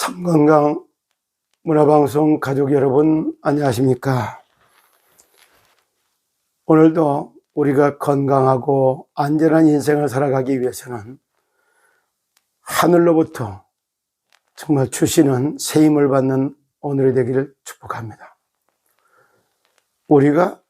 참건강 문화방송 가족 여러분, 안녕하십니까? 오늘도 우리가 건강하고 안전한 인생을 살아가기 위해서는 하늘로부터 정말 주시는 새 힘을 받는 오늘이 되기를 축복합니다. 우리가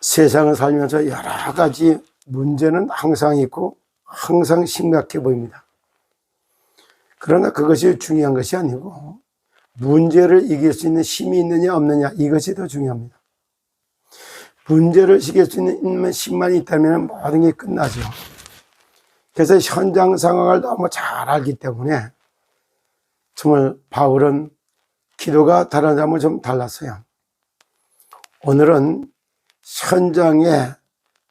세상을 살면서 여러 가지 문제는 항상 있고 항상 심각해 보입니다. 그러나 그것이 중요한 것이 아니고 문제를 이길 수 있는 힘이 있느냐 없느냐, 이것이 더 중요합니다. 문제를 이길 수 있는 힘만 있다면 모든 게 끝나죠. 그래서 현장 상황을 너무 잘 알기 때문에 정말 바울은 기도가 다른 사람은 좀 달랐어요. 오늘은 현장에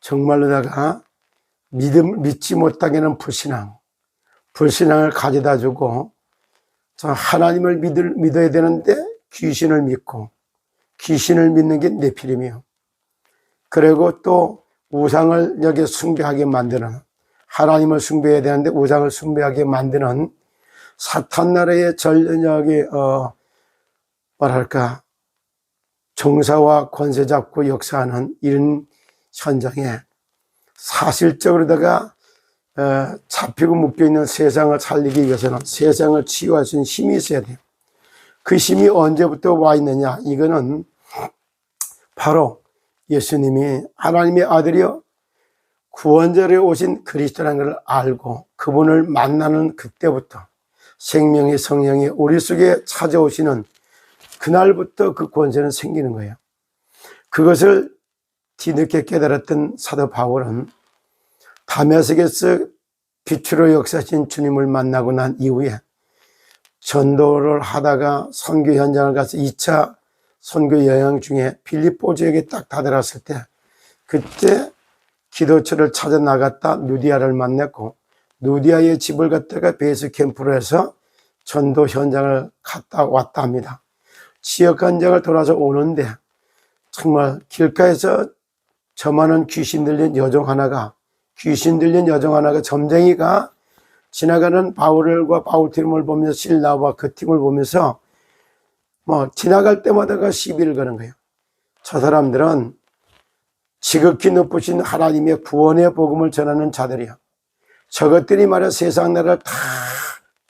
정말로다가 믿지 못하게는 불신앙을 가져다 주고, 하나님을 믿어야 되는데 귀신을 믿고, 귀신을 믿는 게 네피림이요. 그리고 또 우상을 여기 숭배하게 만드는, 하나님을 숭배해야 되는데 우상을 숭배하게 만드는 사탄 나라의 정사와 권세 잡고 역사하는 이런 현장에 사실적으로다가 잡히고 묶여있는 세상을 살리기 위해서는 세상을 치유할 수 있는 힘이 있어야 돼요. 그 힘이 언제부터 와 있느냐, 이거는 바로 예수님이 하나님의 아들이요 구원자로 오신 그리스도라는 걸 알고 그분을 만나는 그때부터 생명의 성령이 우리 속에 찾아오시는 그날부터 그 권세는 생기는 거예요. 그것을 뒤늦게 깨달았던 사도 바울은 다메섹에서 빛으로 역사하신 주님을 만나고 난 이후에 전도를 하다가 선교 현장을 가서 2차 선교 여행 중에 빌립보 지역에 딱 다다랐을 때, 그때 기도처를 찾아 나갔다 누디아를 만났고, 누디아의 집을 갔다가 베이스 캠프로 해서 전도 현장을 갔다 왔다 합니다. 지역 현장을 돌아서 오는데 정말 길가에서 저 많은 귀신 들린 여종 하나가 점쟁이가 지나가는 바울과 바울 팀을 보면서 실라와 그 팀을 보면서 지나갈 때마다가 시비를 거는 거예요. 저 사람들은 지극히 높으신 하나님의 구원의 복음을 전하는 자들이야. 저것들이 말이야 세상 나라를 다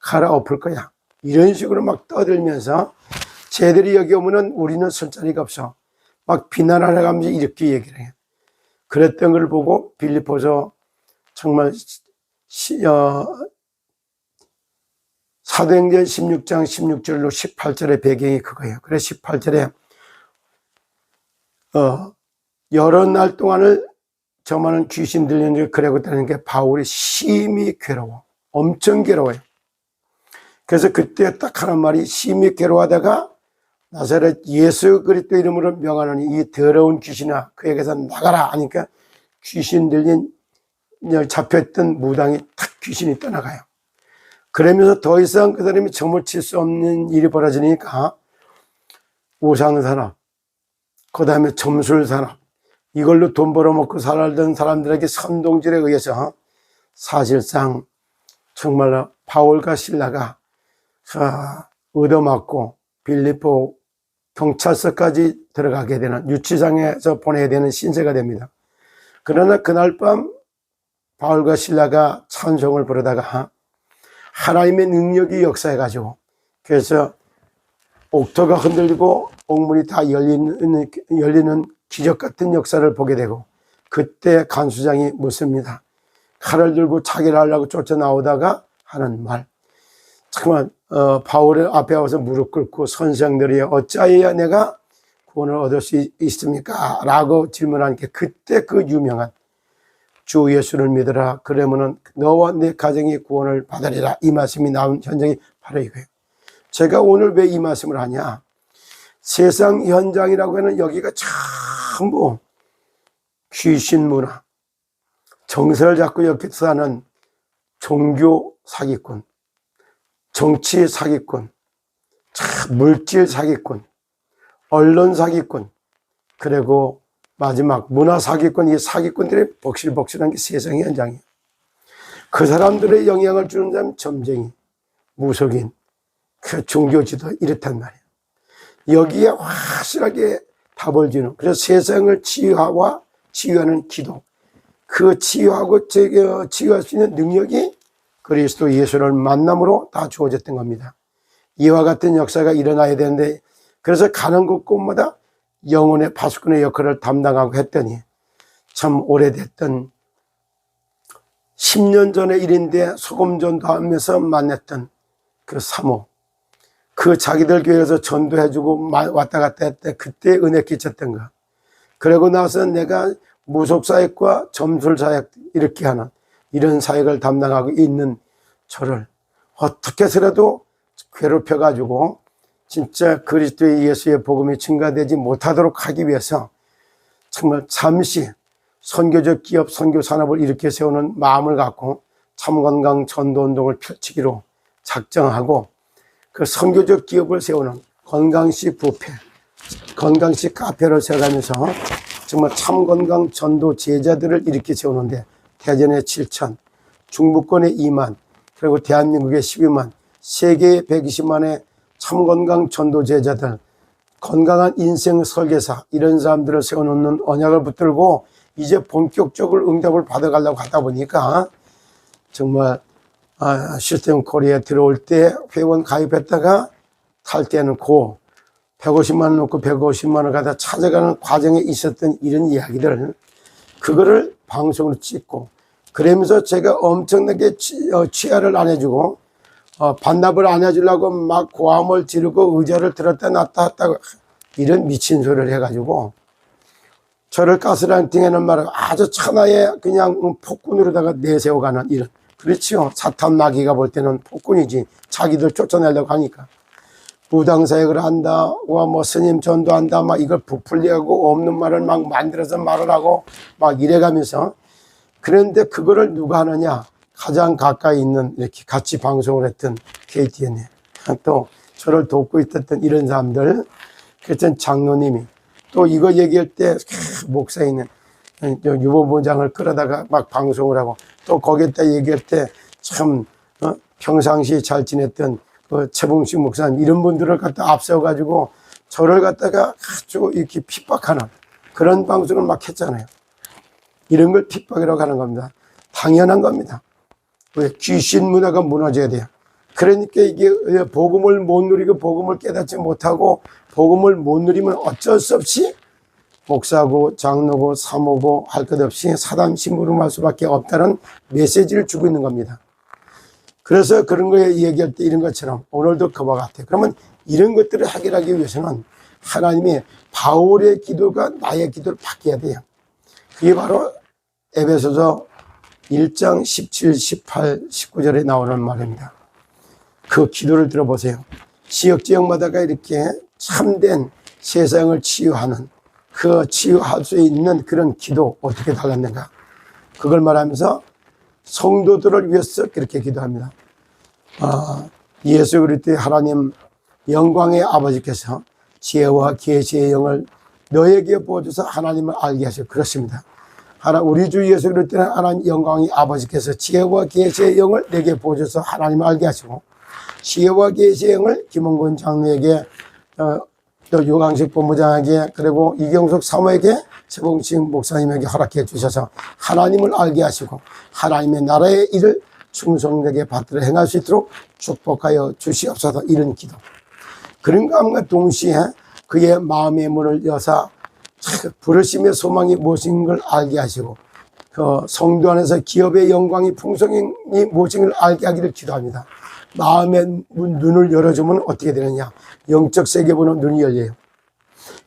갈아엎을 거야. 이런 식으로 막 떠들면서 쟤들이 여기 오면은 우리는 설 자리가 없어. 막 비난하러 가면서 이렇게 얘기를 해요. 그랬던 걸 보고 빌립보서 정말 사도행전 16장 16절로 18절의 배경이 그거예요. 그래서 18절에 여러 날 동안을 저 많은 귀신 들리는 게 그러고 있다는 게 바울이 심히 괴로워. 엄청 괴로워요. 그래서 그때 딱 하는 말이 심히 괴로워하다가 나사렛 예수 그리스도 이름으로 명하노니 이 더러운 귀신아 그에게서 나가라 하니까 귀신 들린 잡혔던 무당이 탁 귀신이 떠나가요. 그러면서 더 이상 그 사람이 점을 칠 수 없는 일이 벌어지니까 우상산업, 그 다음에 점술산업, 이걸로 돈 벌어먹고 살던 사람들에게 선동질에 의해서 사실상 정말로 바울과 실라가 얻어맞고 빌립보 경찰서까지 들어가게 되는, 유치장에서 보내야 되는 신세가 됩니다. 그러나 그날 밤 바울과 실라가 찬송을 부르다가 하나님의 능력이 역사해가지고, 그래서 옥토가 흔들리고 옥문이 다 열리는 기적 같은 역사를 보게 되고, 그때 간수장이 묻습니다. 칼을 들고 차기를 하려고 쫓아나오다가 하는 말, 정말 바울의 앞에 와서 무릎 꿇고 선생들이 어찌하여야 내가 구원을 얻을 수 있습니까? 라고 질문한 게 그때 그 유명한 주 예수를 믿어라 그러면은 너와 내 가정이 구원을 받으리라, 이 말씀이 나온 현장이 바로 이거예요. 제가 오늘 왜 이 말씀을 하냐, 세상 현장이라고 하는 여기가 전부 귀신 문화, 정서를 잡고 여기서 하는 종교 사기꾼, 정치 사기꾼, 물질 사기꾼, 언론 사기꾼, 그리고 마지막 문화 사기꾼, 이 사기꾼들의 복실복실한 게 세상의 현장이에요. 그 사람들의 영향을 주는 사람 점쟁이, 무속인, 그 종교지도 이렇단 말이에요. 여기에 확실하게 답을 주는, 그래서 세상을 치유하는 기도, 그 치유하고 치유할 수 있는 능력이 그리스도 예수를 만남으로 다 주어졌던 겁니다. 이와 같은 역사가 일어나야 되는데, 그래서 가는 곳곳마다 영혼의 파수꾼의 역할을 담당하고 했더니, 참 오래됐던 10년 전의 일인데 소금 전도하면서 만났던 그 사모, 그 자기들 교회에서 전도해주고 왔다 갔다 했대. 그때 은혜 끼쳤던 거. 그러고 나서 내가 무속사역과 점술사역 이렇게 하는 이런 사역을 담당하고 있는 저를 어떻게 해서라도 괴롭혀가지고 진짜 그리스도의 예수의 복음이 증가되지 못하도록 하기 위해서 정말 잠시 선교적 기업, 선교 산업을 일으켜 세우는 마음을 갖고 참건강 전도운동을 펼치기로 작정하고, 그 선교적 기업을 세우는 건강시 부패, 건강시 카페를 세워가면서 정말 참건강 전도 제자들을 일으켜 세우는데, 대전에 7천, 중부권에 2만, 그리고 대한민국에 12만, 세계에 120만의 참건강 전도 제자들, 건강한 인생 설계사, 이런 사람들을 세워놓는 언약을 붙들고 이제 본격적으로 응답을 받아가려고 하다 보니까 정말 시스템 코리아에 들어올 때 회원 가입했다가 탈 때는 150만 원 놓고 150만 원 가다 찾아가는 과정에 있었던 이런 이야기들, 그거를 방송으로 찍고, 그러면서 제가 엄청나게 취하를 안 해주고 반납을 안 해주려고 막 고함을 지르고 의자를 들었다 놨다 했다고 이런 미친 소리를 해가지고 저를 가스라이팅하는 말을 아주 천하의 그냥 폭군으로다가 내세워가는 이런, 그렇지요. 사탄 마귀가 볼 때는 폭군이지. 자기들 쫓아내려고 하니까. 무당사역을 한다, 뭐 스님 전도한다, 막 이걸 부풀리고 없는 말을 막 만들어서 말을 하고 막 이래가면서, 그런데 그거를 누가 하느냐? 가장 가까이 있는, 이렇게 같이 방송을 했던 KTN에 또 저를 돕고 있었던 이런 사람들, 그랬던 장로님이 또 이거 얘기할 때 목사님은 유보본장을 끌어다가 막 방송을 하고, 또 거기에다 얘기할 때 참 평상시 잘 지냈던 그 최봉식 목사님, 이런 분들을 갖다 앞세워가지고 저를 갖다가 아주 이렇게 핍박하는 그런 방송을 막 했잖아요. 이런 걸 핍박이라고 하는 겁니다. 당연한 겁니다. 왜? 귀신 문화가 무너져야 돼요. 그러니까 이게 복음을 못 누리고 복음을 깨닫지 못하고 복음을 못 누리면 어쩔 수 없이 목사고 장로고 사모고 할 것 없이 사단 심부름할 수밖에 없다는 메시지를 주고 있는 겁니다. 그래서 그런 거에 얘기할 때 이런 것처럼 오늘도 그와 같아요. 그러면 이런 것들을 해결하기 위해서는 하나님이 바울의 기도가 나의 기도를 바뀌어야 돼요. 그게 바로 에베소서 1장 17, 18, 19절에 나오는 말입니다. 그 기도를 들어보세요. 지역마다가 이렇게 참된 세상을 치유하는, 그 치유할 수 있는 그런 기도 어떻게 달랐는가, 그걸 말하면서 성도들을 위해서 그렇게 기도합니다. 예수 그리스도의 하나님 영광의 아버지께서 지혜와 계시의 영을 너에게 부어줘서 하나님을 알게 하시고, 그렇습니다. 우리 주 예수 그리스도는 하나님 영광의 아버지께서 지혜와 계시의 영을 내게 부어줘서 하나님을 알게 하시고, 지혜와 계시의 영을 김원근 장로에게, 또 유광식 본부장에게, 그리고 이경숙 사모에게, 최봉식 목사님에게 허락해 주셔서 하나님을 알게 하시고 하나님의 나라의 일을 충성되게 받들어 행할 수 있도록 축복하여 주시옵소서. 이런 기도. 그런 것과 동시에 그의 마음의 문을 여사 부르심의 소망이 무엇인 걸 알게 하시고, 그 성도 안에서 기업의 영광이 풍성이 무엇인 걸 알게 하기를 기도합니다. 마음의 눈을 열어주면 어떻게 되느냐? 영적 세계 보는 눈이 열려요.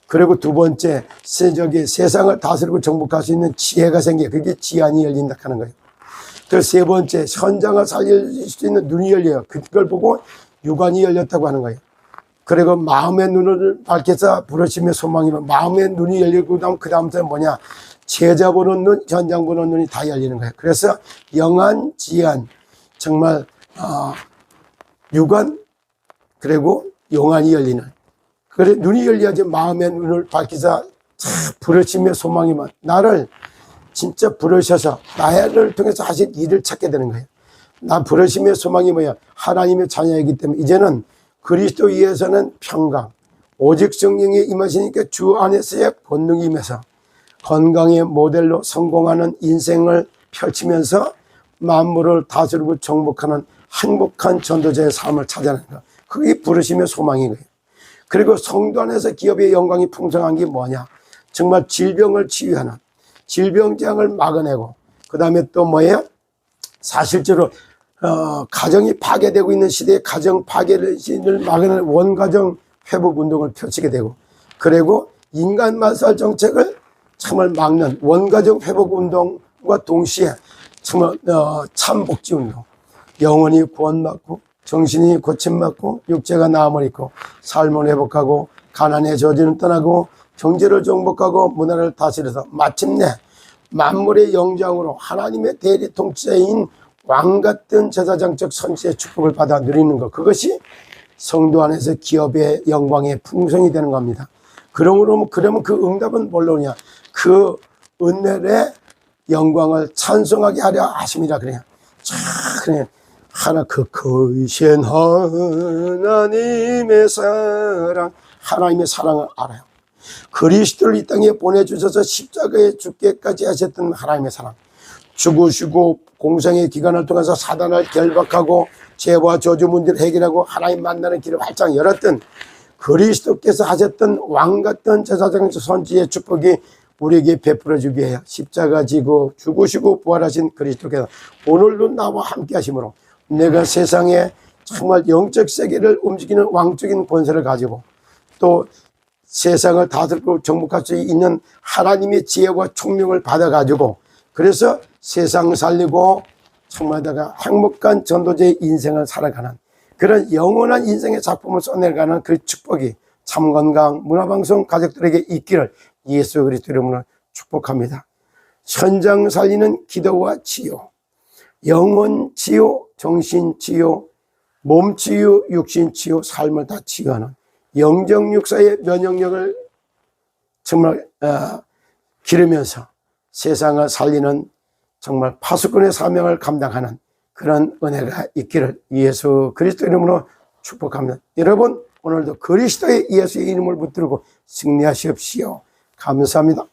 그리고 두 번째, 세상을 다스리고 정복할 수 있는 지혜가 생겨요. 그게 지안이 열린다 하는 거예요. 그 세 번째, 현장을 살릴 수 있는 눈이 열려요. 그걸 보고 육안이 열렸다고 하는 거예요. 그리고 마음의 눈을 밝혀서 부르심의 소망이면 마음의 눈이 열리고 그 다음부터 뭐냐? 제자 보는 눈, 현장 보는 눈이 다 열리는 거예요. 그래서 영안, 지안, 정말 육안, 그리고 영안이 열리는. 그래, 눈이 열려야지 마음의 눈을 밝히자 부르심의 소망이면 나를 진짜 부르셔서 나를 통해서 하실 일을 찾게 되는 거예요. 나 부르심의 소망이 뭐야? 하나님의 자녀이기 때문에 이제는 그리스도 위에서는 평강, 오직 성령이 임하시니까 주 안에서의 본능이 임해서 건강의 모델로 성공하는 인생을 펼치면서 만물을 다스리고 정복하는 행복한 전도자의 삶을 찾아내는 것. 그게 부르심의 소망인 거예요. 그리고 성도 안에서 기업의 영광이 풍성한 게 뭐냐? 정말 질병을 치유하는, 질병장을 막아내고, 그 다음에 또 뭐예요? 사실적으로 가정이 파괴되고 있는 시대에 가정 파괴를 막아내는 원가정 회복 운동을 펼치게 되고, 그리고 인간 말살 정책을 정말 막는 원가정 회복 운동과 동시에 정말 참복지 운동, 영혼이 구원받고 정신이 고침받고 육체가 나음을 입고 삶을 회복하고 가난의 저주는 떠나고 경제를 정복하고 문화를 다스려서 마침내 만물의 영장으로 하나님의 대리 통치자인 왕같은 제사장적 선지의 축복을 받아 누리는 것, 그것이 성도 안에서 기업의 영광의 풍성이 되는 겁니다. 그러면 그 응답은 뭘로 오냐? 그 은혜의 영광을 찬송하게 하려 하심이라 그래요. 그래. 그 크신 하나님의 사랑, 하나님의 사랑을 알아요. 그리스도를 이 땅에 보내주셔서 십자가에 죽게까지 하셨던 하나님의 사랑, 죽으시고 공생의 기간을 통해서 사단을 결박하고 죄와 저주 문제를 해결하고 하나님 만나는 길을 활짝 열었던 그리스도께서 하셨던 왕같은 제사장 선지의 축복이 우리에게 베풀어주기 위해 십자가 지고 죽으시고 부활하신 그리스도께서 오늘도 나와 함께 하심으로 내가 세상에 정말 영적 세계를 움직이는 왕적인 권세를 가지고 또 세상을 다스리고 정복할 수 있는 하나님의 지혜와 총명을 받아가지고 그래서 세상 살리고 정말 내가 행복한 전도자의 인생을 살아가는 그런 영원한 인생의 작품을 써내가는 그 축복이 참건강 문화방송 가족들에게 있기를 예수 그리스도 이름으로 축복합니다. 현장 살리는 기도와 치유, 영혼 치유, 정신 치유, 몸 치유, 육신 치유, 삶을 다 치유하는 영적 육사의 면역력을 정말 기르면서 세상을 살리는 정말 파수꾼의 사명을 감당하는 그런 은혜가 있기를 예수 그리스도 이름으로 축복합니다. 여러분 오늘도 그리스도의 예수의 이름을 붙들고 승리하시옵시오. 감사합니다.